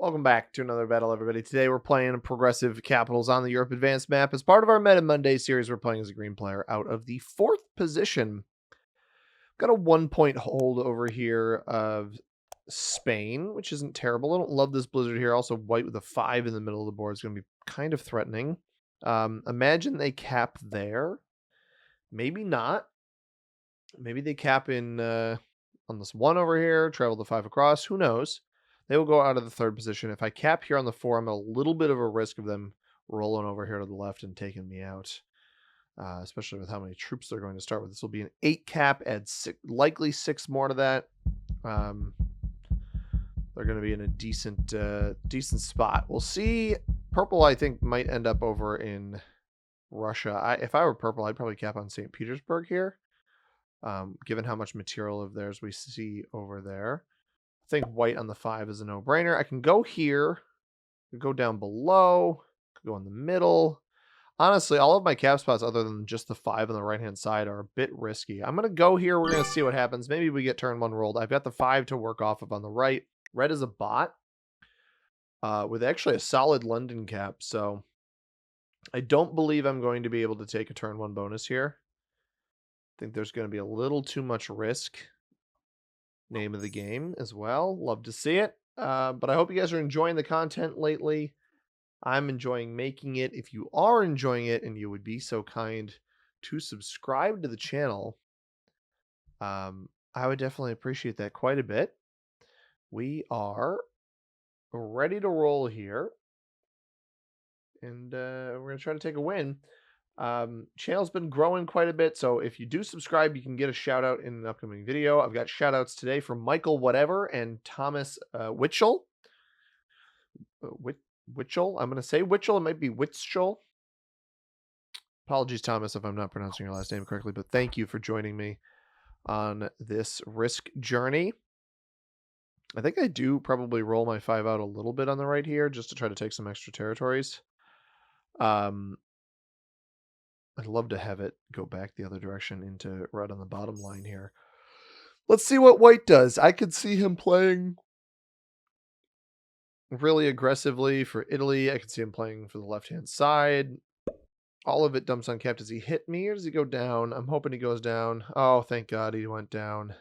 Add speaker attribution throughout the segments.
Speaker 1: Welcome back to another battle, everybody. Today we're playing Progressive Capitals on the Europe Advanced map. As part of our Meta Monday series, we're playing as a green player out of the 4th position. Got a 1-point hold over here of Spain, which isn't terrible. I don't love this blizzard here. Also, white with a 5 in the middle of the board is going to be kind of threatening. Imagine they cap there. Maybe not. Maybe they cap in on this 1 over here, travel the 5 across. Who knows? They will go out of the 3rd position. If I cap here on the 4, I'm at a little bit of a risk of them rolling over here to the left and taking me out, especially with how many troops they're going to start with. This will be an 8 cap, add likely 6 more to that. They're going to be in a decent spot. We'll see. Purple, I think, might end up over in Russia. If I were purple, I'd probably cap on St. Petersburg here, given how much material of theirs we see over there. I think white on the 5 is a no-brainer. I can go here, go down below, go in the middle. Honestly, all of my cap spots other than just the 5 on the right-hand side are a bit risky. I'm going to go here. We're going to see what happens. Maybe we get turn 1 rolled. I've got the 5 to work off of on the right. Red is a bot with actually a solid London cap, so I don't believe I'm going to be able to take a turn 1 bonus here. I think there's going to be a little too much risk. Name of the game as well. Love to see it. But I hope you guys are enjoying the content lately. I'm enjoying making it. If you are enjoying it and you would be so kind to subscribe to the channel, I would definitely appreciate that quite a bit. We are ready to roll here. And we're going to try to take a win. Channel's been growing quite a bit, so if you do subscribe, you can get a shout out in an upcoming video. I've got shout outs today from Michael Whatever and Thomas Witchell. Witchell? I'm going to say Witchell. It might be Witchell. Apologies, Thomas, if I'm not pronouncing your last name correctly, but thank you for joining me on this risk journey. I think I do probably roll my 5 out a little bit on the right here just to try to take some extra territories. I'd love to have it go back the other direction into red on the bottom line here. Let's see what white does. I could see him playing really aggressively for Italy. I could see him playing for the left-hand side. All of it dumps on cap. Does he hit me or does he go down? I'm hoping he goes down. Oh, thank God he went down.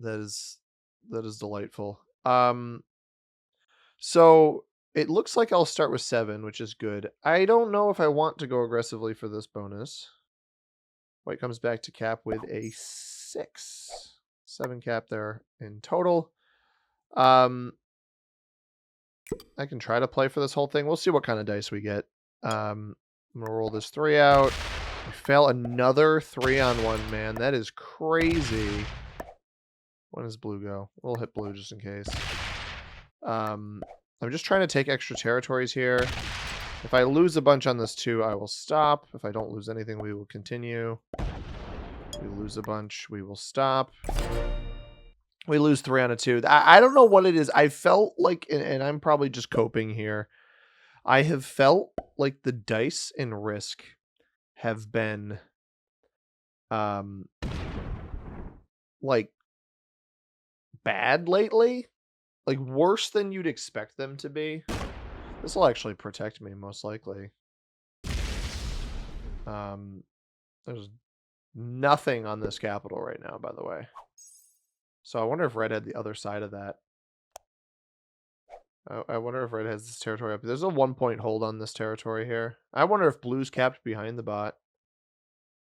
Speaker 1: That is delightful. So it looks like I'll start with 7, which is good. I don't know if I want to go aggressively for this bonus. White comes back to cap with a 6. 7 cap there in total. I can try to play for this whole thing. We'll see what kind of dice we get. I'm going to roll this 3 out. We fail another 3-on-1, man. That is crazy. When does blue go? We'll hit blue just in case. I'm just trying to take extra territories here. If I lose a bunch on this 2, I will stop. If I don't lose anything, we will continue. We lose a bunch, we will stop. We lose 3 on a 2. I don't know what it is. I felt like, and I'm probably just coping here, I have felt like the dice in Risk have been like bad lately. Like, worse than you'd expect them to be. This will actually protect me, most likely. There's nothing on this capital right now, by the way. So I wonder if red had the other side of that. I wonder if red has this territory up. There's a 1-point hold on this territory here. I wonder if blue's capped behind the bot.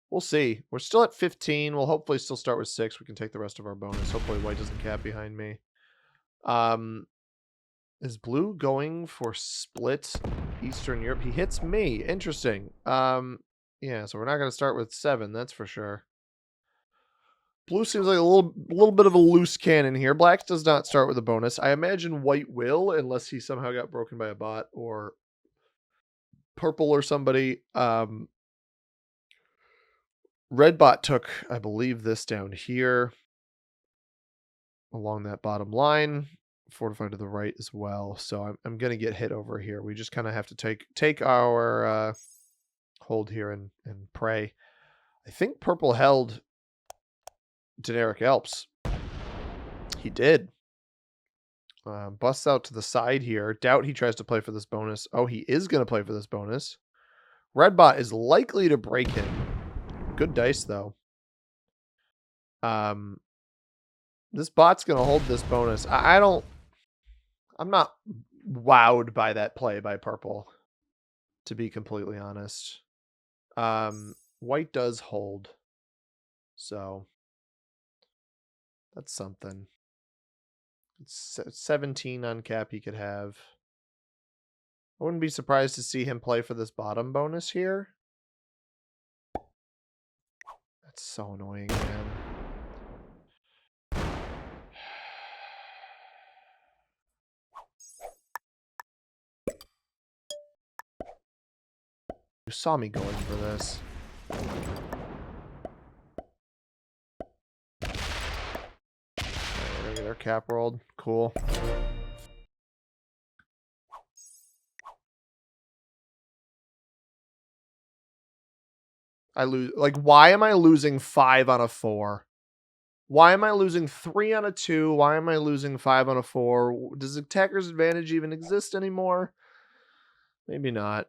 Speaker 1: We'll see. We're still at 15. We'll hopefully still start with 6. We can take the rest of our bonus. Hopefully white doesn't cap behind me. Is blue going for split Eastern Europe? He hits me. Interesting. Yeah, so we're not going to start with 7, that's for sure. Blue seems like a little bit of a loose cannon here. Black does not start with a bonus. I imagine white will, unless he somehow got broken by a bot or purple or somebody. Red bot took, I believe, this down here along that bottom line, fortified to the right as well. So I'm going to get hit over here. We just kind of have to take our hold here and pray. I think purple held Generic Alps. He did. Busts out to the side here. Doubt he tries to play for this bonus. Oh, he is going to play for this bonus. Red bot is likely to break him. Good dice, though. This bot's going to hold this bonus. I'm not wowed by that play by purple, to be completely honest. White does hold. So that's something. It's 17 on cap he could have. I wouldn't be surprised to see him play for this bottom bonus here. That's so annoying, man. You saw me going for this. Regular cap rolled. Cool. I lose. Like, why am I losing 5 on a 4? Why am I losing 3 on a 2? Why am I losing 5 on a 4? Does attacker's advantage even exist anymore? Maybe not.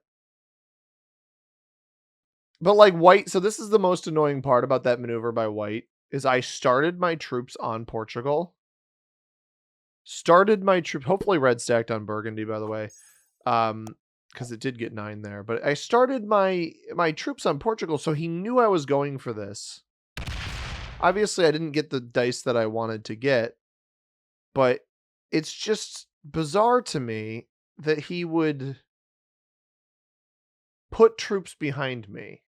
Speaker 1: But like white, so this is the most annoying part about that maneuver by white, is I started my troops on Portugal. Hopefully red stacked on Burgundy, by the way. Because it did get 9 there. But I started my troops on Portugal, so he knew I was going for this. Obviously, I didn't get the dice that I wanted to get, but it's just bizarre to me that he would put troops behind me.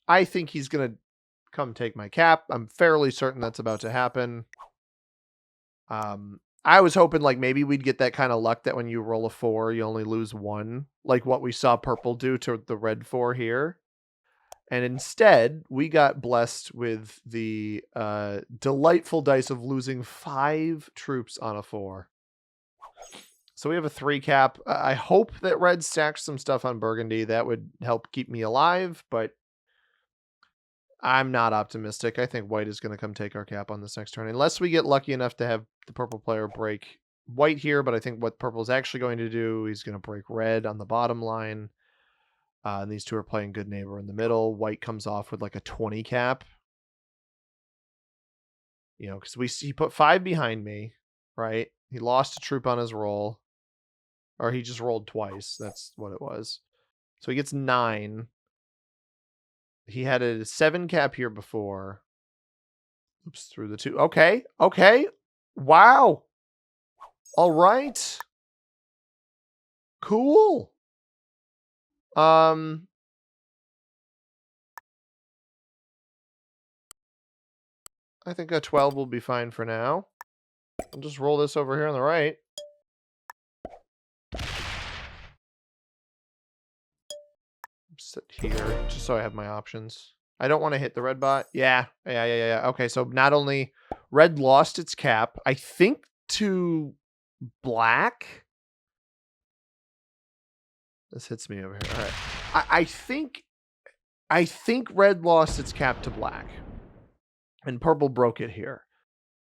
Speaker 1: I think he's going to come take my cap. I'm fairly certain that's about to happen. I was hoping like maybe we'd get that kind of luck that when you roll a 4, you only lose 1, like what we saw purple do to the red 4 here. And instead, we got blessed with the delightful dice of losing 5 troops on a 4. So we have a 3 cap. I hope that red stacks some stuff on Burgundy. That would help keep me alive, but I'm not optimistic. I think white is going to come take our cap on this next turn. Unless we get lucky enough to have the purple player break white here, but I think what purple is actually going to do, he's going to break red on the bottom line. And these two are playing good neighbor in the middle. White comes off with like a 20 cap. You know, because he put 5 behind me, right? He lost a troop on his roll. Or he just rolled twice. That's what it was. So he gets 9. He had a 7 cap here before. Oops, through the 2. Okay. Okay. Wow. All right. Cool. I think a 12 will be fine for now. I'll just roll this over here on the right. Sit here just so I have my options. I don't want to hit the red bot. Yeah. Okay, so not only red lost its cap, I think to black. This hits me over here. All right. I think red lost its cap to black. And purple broke it here.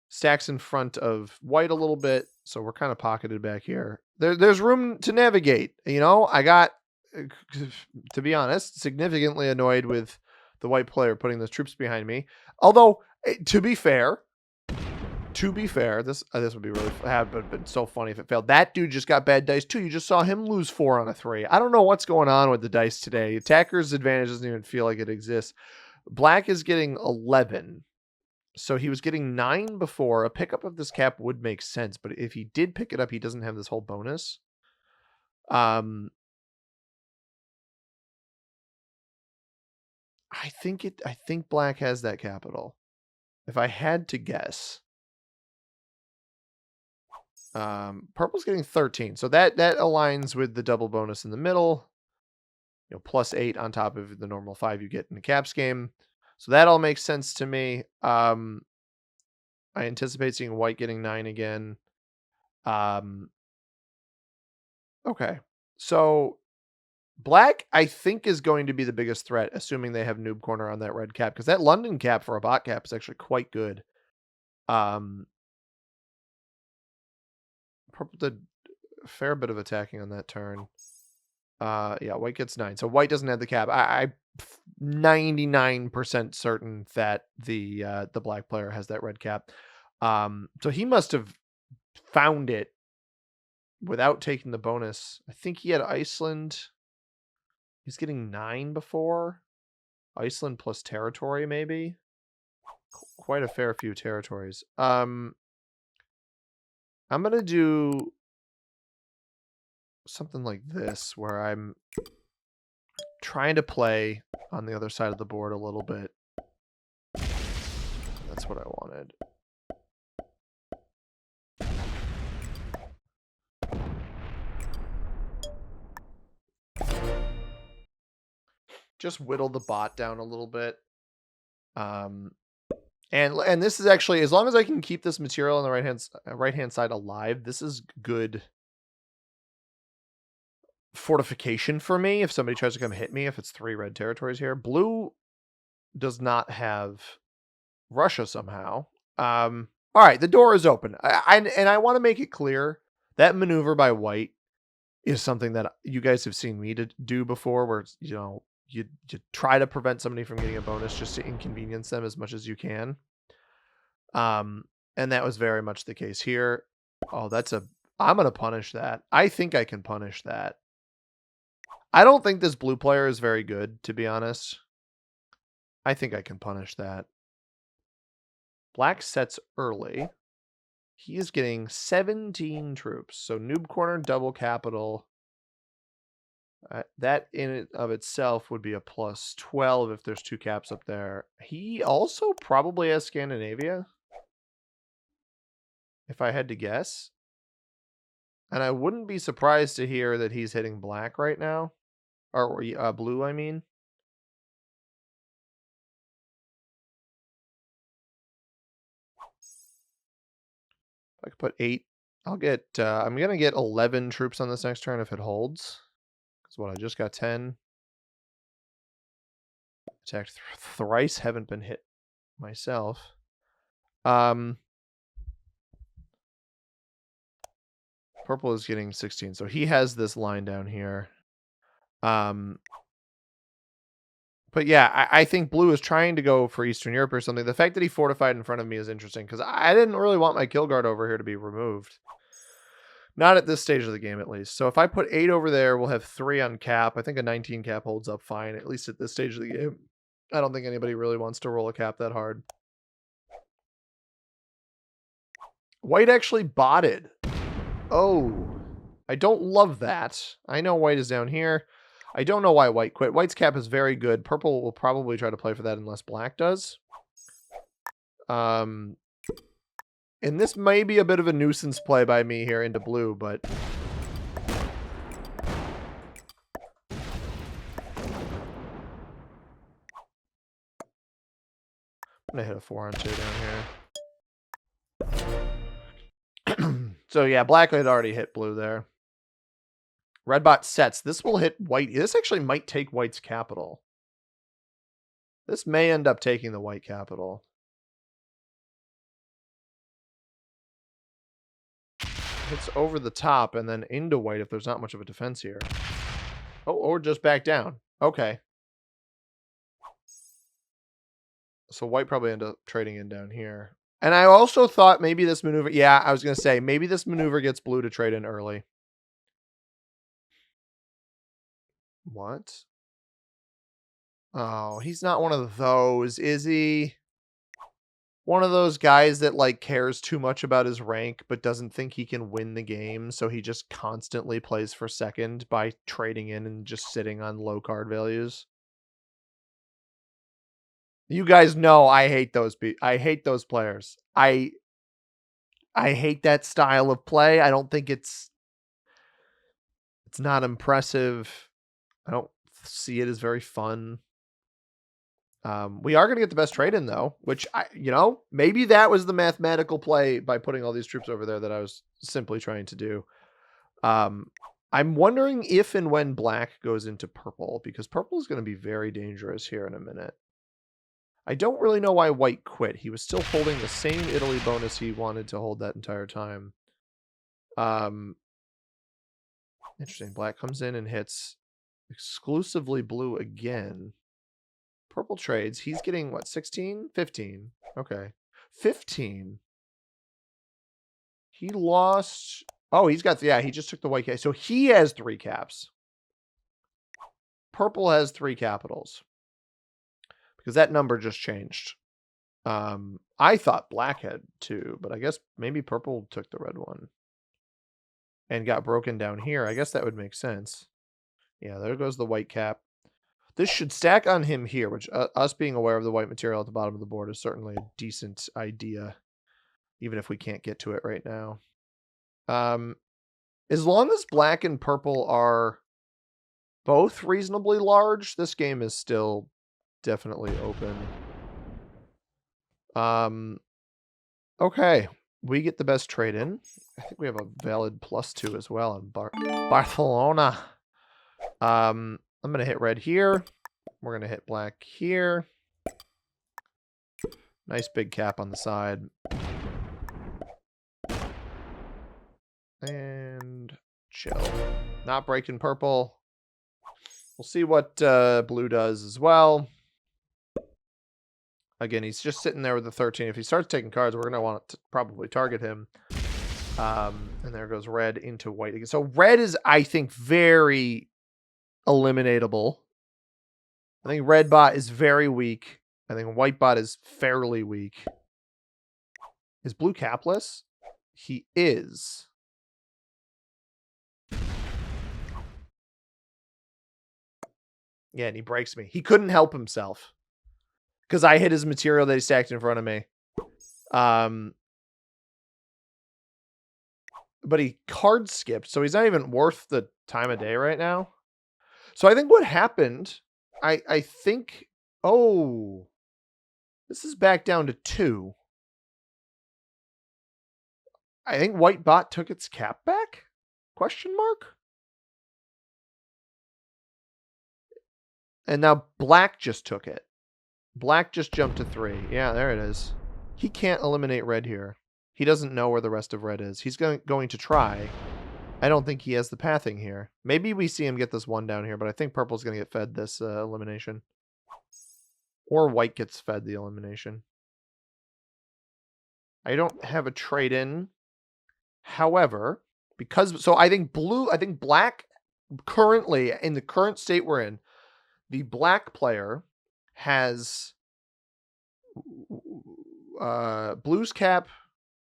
Speaker 1: Stacks in front of white a little bit, so we're kind of pocketed back here. There's room to navigate. You know, I got, to be honest, significantly annoyed with the white player putting those troops behind me. Although, to be fair, this would be really have been so funny if it failed. That dude just got bad dice too. You just saw him lose 4 on a 3. I don't know what's going on with the dice today. Attacker's advantage doesn't even feel like it exists. Black is getting 11. So he was getting 9 before. A pickup of this cap would make sense, but if he did pick it up, he doesn't have this whole bonus. I think black has that capital. If I had to guess. Purple's getting 13. So that aligns with the double bonus in the middle. You know, plus 8 on top of the normal 5 you get in the caps game. So that all makes sense to me. I anticipate seeing white getting 9 again. Okay. So black, I think, is going to be the biggest threat, assuming they have noob corner on that red cap, because that London cap for a bot cap is actually quite good. purple did a fair bit of attacking on that turn. Yeah, white gets 9. So white doesn't have the cap. I'm 99% certain that the black player has that red cap. So he must have found it without taking the bonus. I think he had Iceland. He's getting 9 before. Iceland plus territory, maybe. Quite a fair few territories. I'm gonna do something like this, where I'm trying to play on the other side of the board a little bit. That's what I wanted. Just whittle the bot down a little bit. And this is actually, as long as I can keep this material on the right hand side alive, this is good fortification for me if somebody tries to come hit me, if it's 3 red territories here. Blue does not have Russia somehow. All right, the door is open. I want to make it clear that maneuver by white is something that you guys have seen me do before, where you try to prevent somebody from getting a bonus just to inconvenience them as much as you can. And that was very much the case here. Oh, I'm going to punish that. I think I can punish that. I don't think this blue player is very good, to be honest. I think I can punish that. Black sets early. He is getting 17 troops. So noob corner, double capital. That in and of itself would be a plus 12 if there's 2 caps up there. He also probably has Scandinavia, if I had to guess. And I wouldn't be surprised to hear that he's hitting black right now. Or blue, I mean. I could put 8. I'm going to get 11 troops on this next turn if it holds. Because what, I just got 10. Attacked thrice, haven't been hit myself. Purple is getting 16, so he has this line down here. But yeah, I think blue is trying to go for Eastern Europe or something. The fact that he fortified in front of me is interesting, because I didn't really want my kill guard over here to be removed. Not at this stage of the game, at least. So if I put 8 over there, we'll have 3 on cap. I think a 19 cap holds up fine, at least at this stage of the game. I don't think anybody really wants to roll a cap that hard. White actually botted. Oh, I don't love that. I know white is down here. I don't know why white quit. White's cap is very good. Purple will probably try to play for that unless black does. And this may be a bit of a nuisance play by me here into blue, but I'm gonna hit a 4 on 2 down here. So yeah, black had already hit blue there. Red bot sets. This will hit white. This actually might take white's capital. This may end up taking the white capital. Hits over the top and then into white if there's not much of a defense here. Oh, or just back down. Okay. So white probably end up trading in down here. And I also thought maybe this maneuver... Yeah, I was going to say, maybe this maneuver gets blue to trade in early. What? Oh, he's not one of those, is he? One of those guys that like cares too much about his rank but doesn't think he can win the game, so he just constantly plays for second by trading in and just sitting on low card values. You guys know I hate those I hate those players. I hate that style of play. I don't think it's not impressive. I don't see it as very fun. We are going to get the best trade in though, which maybe that was the mathematical play by putting all these troops over there that I was simply trying to do. I'm wondering if and when black goes into purple, because purple is going to be very dangerous here in a minute. I don't really know why white quit. He was still holding the same Italy bonus he wanted to hold that entire time. Interesting. Black comes in and hits exclusively blue again. Purple trades. He's getting, what, 16? 15. Okay. 15. He lost... Oh, he's got... Yeah, he just took the white cap. So he has 3 caps. Purple has 3 capitals. Because that number just changed. I thought black had 2, but I guess maybe purple took the red one. And got broken down here. I guess that would make sense. Yeah, there goes the white cap. This should stack on him here, which us being aware of the white material at the bottom of the board is certainly a decent idea, even if we can't get to it right now. As long as black and purple are both reasonably large, this game is still definitely open. Okay, we get the best trade in. I think we have a valid +2 as well in Barcelona. I'm going to hit red here. We're going to hit black here. Nice big cap on the side. And chill. Not breaking purple. We'll see what blue does as well. Again, he's just sitting there with the 13. If he starts taking cards, we're going to want to probably target him. And there goes red into white again. So red is, I think, very eliminatable. I think red bot is very weak. I think white bot is fairly weak. Is blue capless? He is. Yeah, and he breaks me. He couldn't help himself. Because I hit his material that he stacked in front of me. But he card skipped, so he's not even worth the time of day right now. So I think what happened, I think, oh, this is back down to 2. I think white bot took its cap back? Question mark? And now black just took it. Black just jumped to 3. Yeah, there it is. He can't eliminate red here. He doesn't know where the rest of red is. He's going to try. I don't think he has the pathing here. Maybe we see him get this 1 down here, but I think purple's going to get fed this elimination. Or white gets fed the elimination. I don't have a trade-in. However, because... So I think black, currently, in the current state we're in, the black player has blue's cap,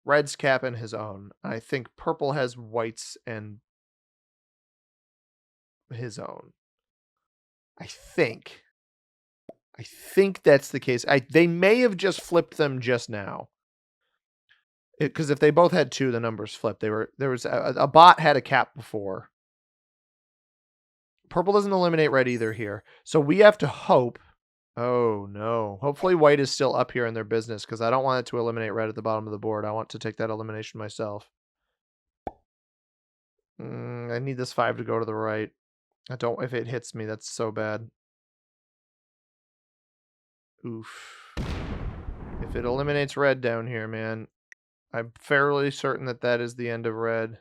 Speaker 1: red's cap, and his own. I think purple has white's and his own. I think that's the case. They may have just flipped them just now. Because if they both had 2, the numbers flipped. There was a bot had a cap before. Purple doesn't eliminate red either here. So we have to hope. Oh, no. Hopefully white is still up here in their business, because I don't want it to eliminate red at the bottom of the board. I want to take that elimination myself. I need this 5 to go to the right. I don't... If it hits me, that's so bad. Oof. If it eliminates red down here, man, I'm fairly certain that that is the end of red.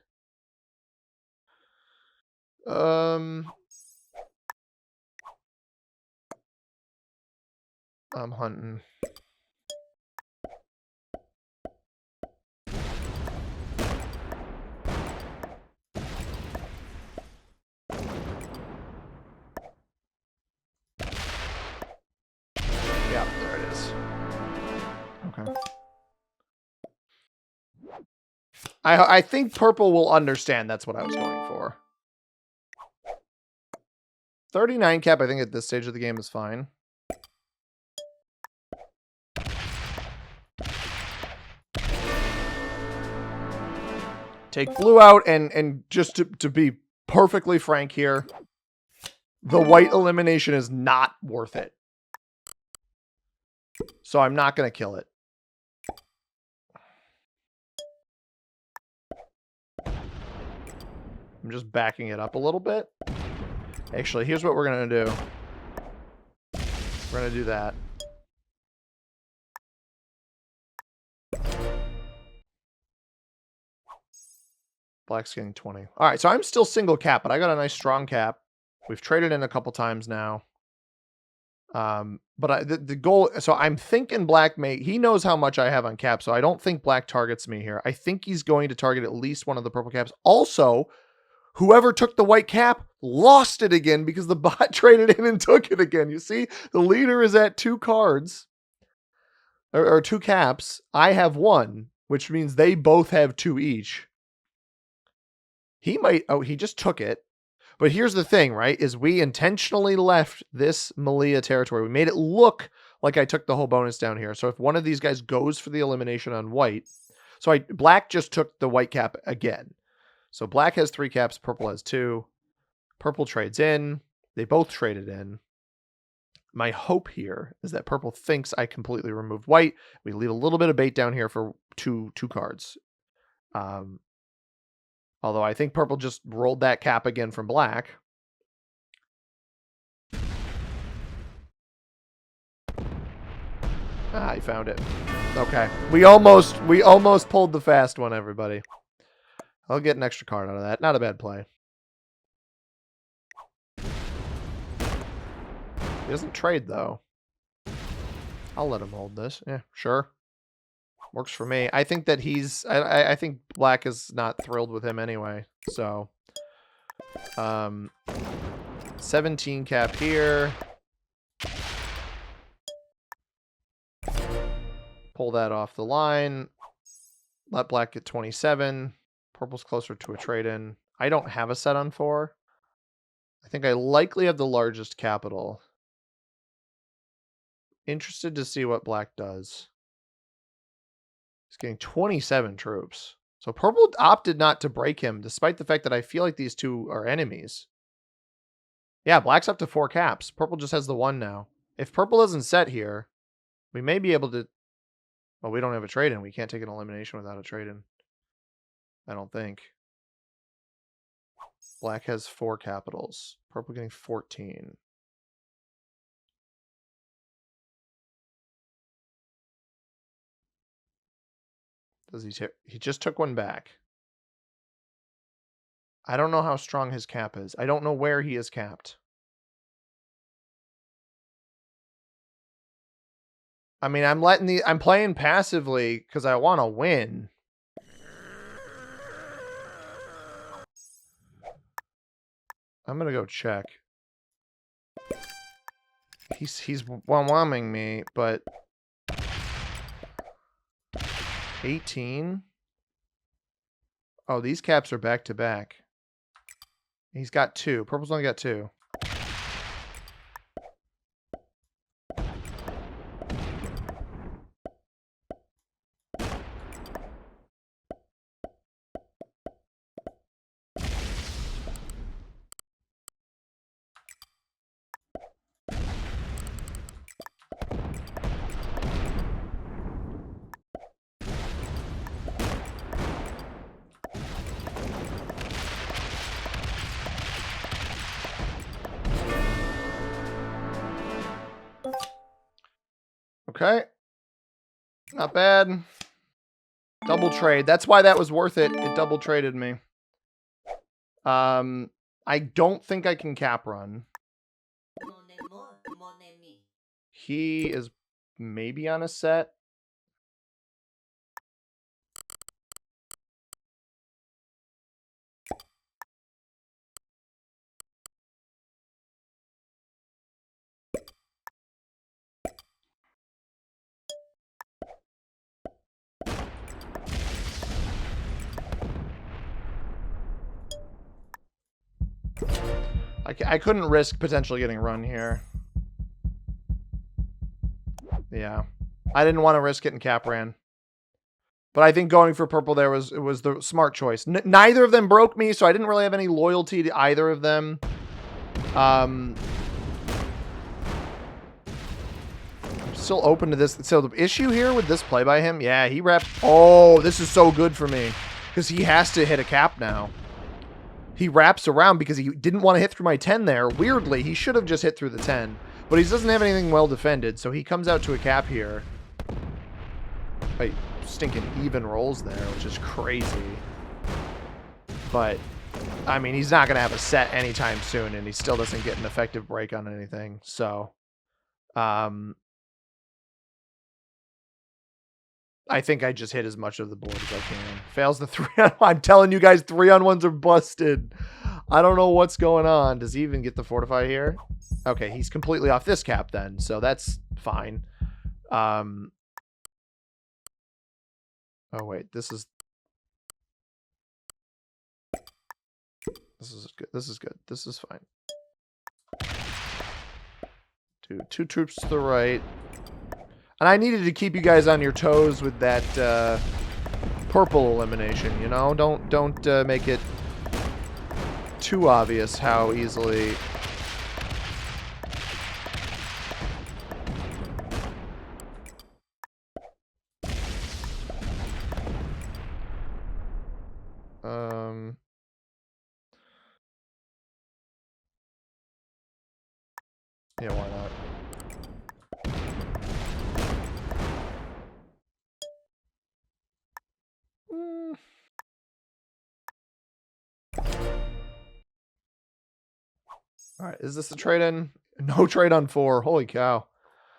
Speaker 1: I'm hunting. Yeah, there it is. Okay. I think purple will understand that's what I was going for. 39 cap, I think at this stage of the game is fine. Take blue out, and just to be perfectly frank here, the white elimination is not worth it. So I'm not going to kill it. I'm just backing it up a little bit. Actually, here's what we're going to do. We're going to do that. Black's getting 20. All right, so I'm still single cap, but I got a nice strong cap. We've traded in a couple times now. But the goal, so I'm thinking Black he knows how much I have on cap, so I don't think Black targets me here. I think he's going to target at least one of the purple caps. Also, whoever took the white cap lost it again because the bot traded in and took it again. You see, the leader is at 2 cards or 2 caps. I have 1, which means they both have 2 each. He might, oh, he just took it. But here's the thing, right, is we intentionally left this Malia territory. We made it look like I took the whole bonus down here. So if one of these guys goes for the elimination on white, so Black just took the white cap again. So Black has 3 caps, Purple has 2. Purple trades in. They both traded in. My hope here is that Purple thinks I completely removed white. We leave a little bit of bait down here for two cards. Although I think Purple just rolled that cap again from Black. Ah, he found it. Okay. We almost pulled the fast one, everybody. I'll get an extra card out of that. Not a bad play. He doesn't trade, though. I'll let him hold this. Yeah, sure. Works for me. I think that I think Black is not thrilled with him anyway. So, 17 cap here. Pull that off the line. Let Black get 27. Purple's closer to a trade-in. I don't have a set on 4. I think I likely have the largest capital. Interested to see what Black does. He's getting 27 troops. So Purple opted not to break him, despite the fact that I feel like these two are enemies. Yeah, Black's up to 4 caps. Purple just has the 1 now. If Purple doesn't set here, we may be able to... Well, we don't have a trade-in. We can't take an elimination without a trade-in. I don't think. Black has 4 capitals. Purple getting 14. Does he just took 1 back. I don't know how strong his cap is. I don't know where he is capped. I mean, I'm playing passively because I want to win. I'm gonna go check. He's whamming me, but 18. Oh, these caps are back to back. He's got 2. Purple's only got 2. Okay. Not bad. Double trade. That's why that was worth it. It double traded me. I don't think I can cap run. He is maybe on a set. I couldn't risk potentially getting run here. Yeah. I didn't want to risk getting cap ran. But I think going for purple there was the smart choice. Neither of them broke me, so I didn't really have any loyalty to either of them. I'm still open to this. So the issue here with this play by him, yeah, he wrapped. Oh, this is so good for me because he has to hit a cap now. He wraps around because he didn't want to hit through my 10 there. Weirdly, he should have just hit through the 10. But he doesn't have anything well defended, so he comes out to a cap here. Wait, stinking even rolls there, which is crazy. But, I mean, he's not going to have a set anytime soon, and he still doesn't get an effective break on anything. So, I think I just hit as much of the board as I can. Fails the 3-on-1. I'm telling you guys, 3-on-1s are busted. I don't know what's going on. Does he even get the fortify here? Okay, he's completely off this cap then, so that's fine. Oh wait, this is good. This is good. This is fine. Two troops to the right. And I needed to keep you guys on your toes with that purple elimination, you know? Don't make it too obvious how easily yeah, why not? All right, is this a trade-in? No trade on 4. Holy cow.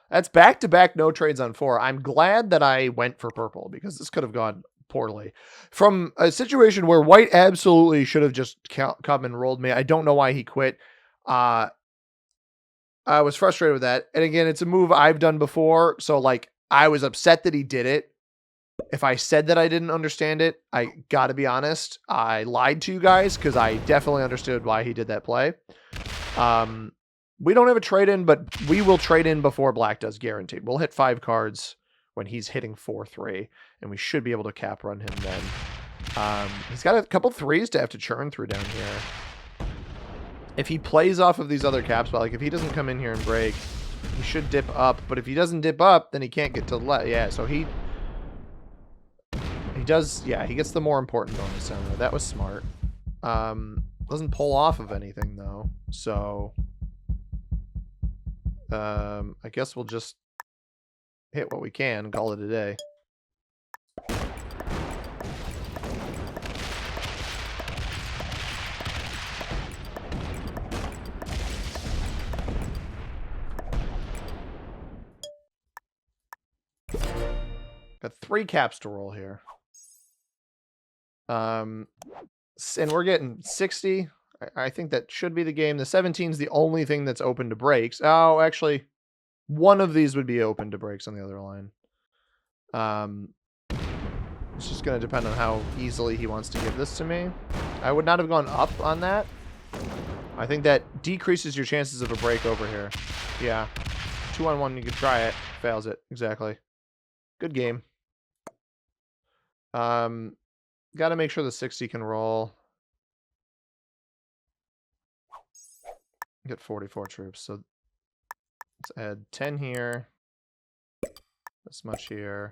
Speaker 1: That's back-to-back no trades on 4. I'm glad that I went for purple because this could have gone poorly. From a situation where white absolutely should have just come and rolled me. I don't know why he quit. I was frustrated with that. And again, it's a move I've done before. So, like, I was upset that he did it. If I said that I didn't understand it, I got to be honest. I lied to you guys because I definitely understood why he did that play. We don't have a trade-in, but we will trade in before black does, guaranteed. We'll hit 5 cards when he's hitting 4-3, and we should be able to cap run him then. He's got a couple 3s to have to churn through down here. If he plays off of these other caps, but like if he doesn't come in here and break, he should dip up. But if he doesn't dip up, then he can't get to the left. Yeah, so he does, yeah, he gets the more important bonus down there. That was smart. Doesn't pull off of anything though, so I guess we'll just hit what we can and call it a day. Got 3 caps to roll here. And we're getting 60. I think that should be the game. The 17 is the only thing that's open to breaks. Oh, actually, one of these would be open to breaks on the other line. It's just going to depend on how easily he wants to give this to me. I would not have gone up on that. I think that decreases your chances of a break over here. Yeah. 2-on-1, you could try it. Fails it. Exactly. Good game. Got to make sure the 60 can roll. Get 44 troops. So let's add 10 here. This much here.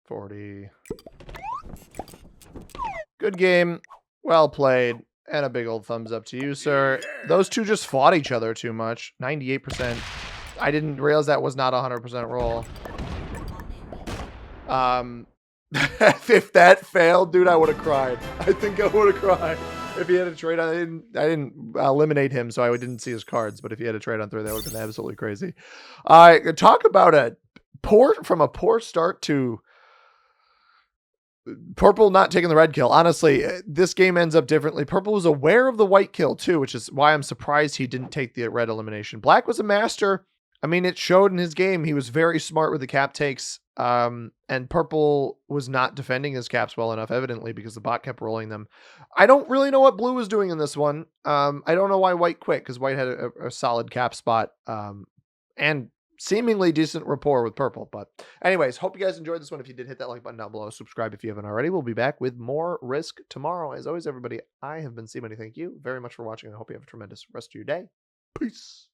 Speaker 1: 40. Good game. Well played. And a big old thumbs up to you, sir. Those two just fought each other too much. 98%. I didn't realize that was not a 100% roll. If that failed, dude, I would have cried. I think I would have cried. If he had a trade on, I didn't eliminate him, so I didn't see his cards. But if he had a trade on 3, that would have been absolutely crazy. Talk about a poor start to purple not taking the red kill. Honestly, this game ends up differently. Purple was aware of the white kill too, which is why I'm surprised he didn't take the red elimination. Black was a master. I mean, it showed in his game. He was very smart with the cap takes. And purple was not defending his caps well enough, evidently, because the bot kept rolling them. I don't really know what blue was doing in this one. I don't know why white quit, because white had a solid cap spot. And seemingly decent rapport with purple. But anyways, hope you guys enjoyed this one. If you did, hit that like button down below. Subscribe if you haven't already. We'll be back with more Risk tomorrow. As always, everybody, I have been C-Money. Thank you very much for watching. I hope you have a tremendous rest of your day. Peace.